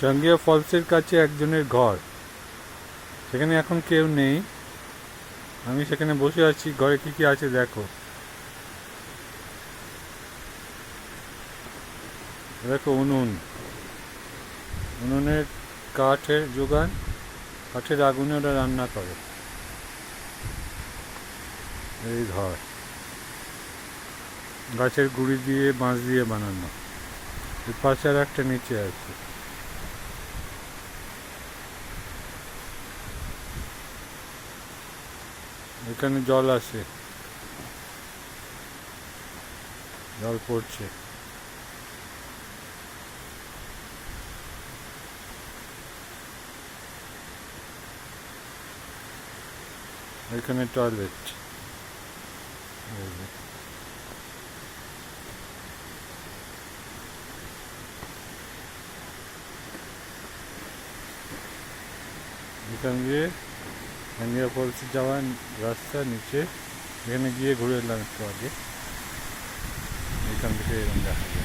জাঙ্গিয়া ফলসের কাছে একজনের ঘর, সেখানে এখন কেউ নেই। আমি সেখানে বসে আছি, ঘরে কি কি আছে দেখো। দেখো উনুনের কাঠের যোগান, কাঠের আগুনে ওরা রান্না করে। এই ঘর গাছের গুঁড়ি দিয়ে বাঁশ দিয়ে বানানো। এর পাশে আর একটা নিচে আছে। এখানে জল আসে, জল পড়ছে। এখানে টয়লেট। এখান দিয়ে জাঙ্গিয়া ফলসে যাওয়ার রাস্তা নিচে, এখানে গিয়ে ঘুরে এলাম একটু আগে। এখান থেকে এরকম দেখা যায়।